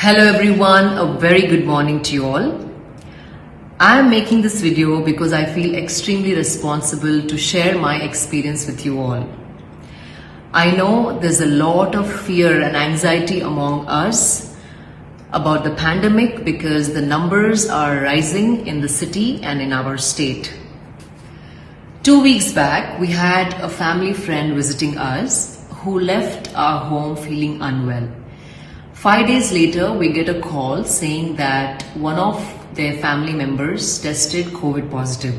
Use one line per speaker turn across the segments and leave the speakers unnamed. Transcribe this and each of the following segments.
Hello everyone, a very good morning to you all. I am making this video because I feel extremely responsible to share my experience with you all. I know there's a lot of fear and anxiety among us about the pandemic because the numbers are rising in the city and in our state. 2 weeks back, we had a family friend visiting us who left our home feeling unwell. 5 days later, we get a call saying that one of their family members tested COVID positive.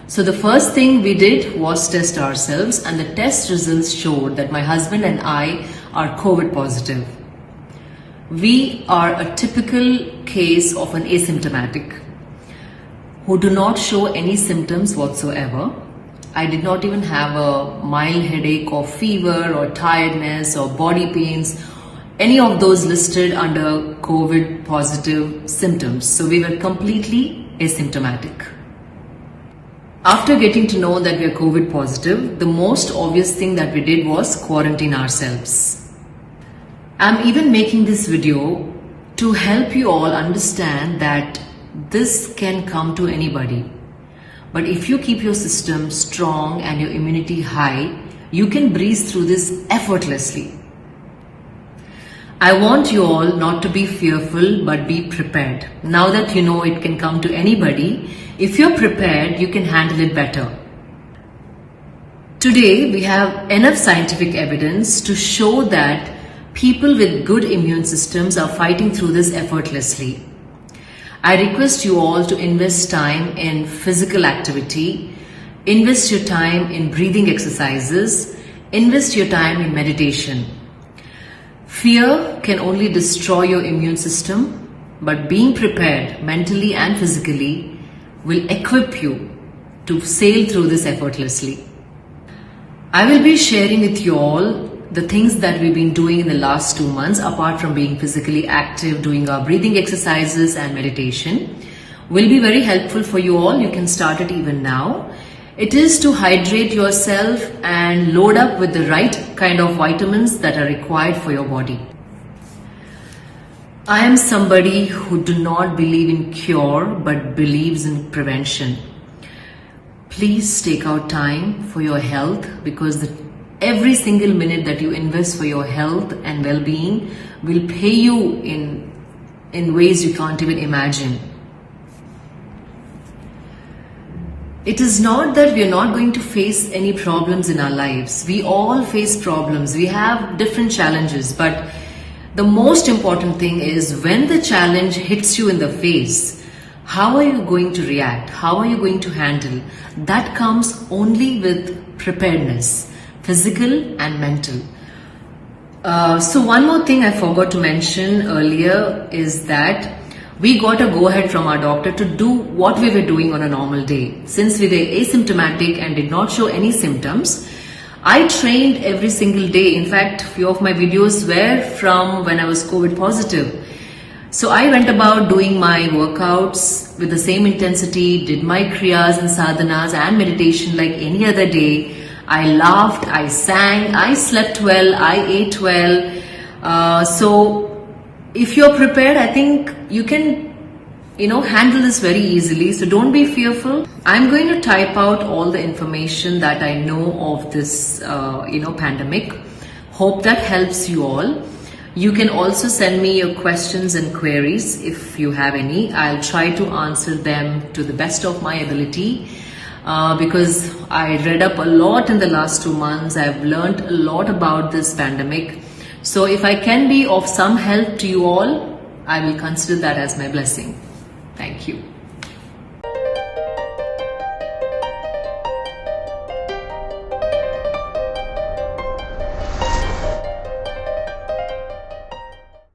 So the first thing we did was test ourselves, and the test results showed that my husband and I are COVID positive. We are a typical case of an asymptomatic who do not show any symptoms whatsoever. I did not even have a mild headache or fever or tiredness or body pains, any of those listed under COVID positive symptoms. So we were completely asymptomatic. After getting to know that we are COVID positive, the most obvious thing that we did was quarantine ourselves. I'm even making this video to help you all understand that this can come to anybody. But if you keep your system strong and your immunity high, you can breeze through this effortlessly. I want you all not to be fearful but be prepared. Now that you know it can come to anybody, if you're prepared, you can handle it better. Today, we have enough scientific evidence to show that people with good immune systems are fighting through this effortlessly. I request you all to invest time in physical activity, invest your time in breathing exercises, invest your time in meditation. Fear can only destroy your immune system, but being prepared mentally and physically will equip you to sail through this effortlessly. I will be sharing with you all the things that we've been doing in the last 2 months, apart from being physically active, doing our breathing exercises and meditation, will be very helpful for you all. You can start it even now. It is to hydrate yourself and load up with the right kind of vitamins that are required for your body. I am somebody who do not believe in cure but believes in prevention. Please take out time for your health, because every single minute that you invest for your health and well-being will pay you in ways you can't even imagine. It is not that we are not going to face any problems in our lives. We all face problems. We have different challenges, but the most important thing is when the challenge hits you in the face, how are you going to react? How are you going to handle? That comes only with preparedness, physical and mental. So one more thing I forgot to mention earlier is that we got a go-ahead from our doctor to do what we were doing on a normal day. Since we were asymptomatic and did not show any symptoms, I trained every single day. In fact, few of my videos were from when I was COVID positive. So I went about doing my workouts with the same intensity, did my kriyas and sadhanas and meditation like any other day. I laughed, I sang, I slept well, I ate well. So if you're prepared, I think you can, handle this very easily. So don't be fearful. I'm going to type out all the information that I know of this, pandemic. Hope that helps you all. You can also send me your questions and queries if you have any. I'll try to answer them to the best of my ability. Because I read up a lot in the last 2 months. I've learned a lot about this pandemic. So if I can be of some help to you all, I will consider that as my blessing. Thank you.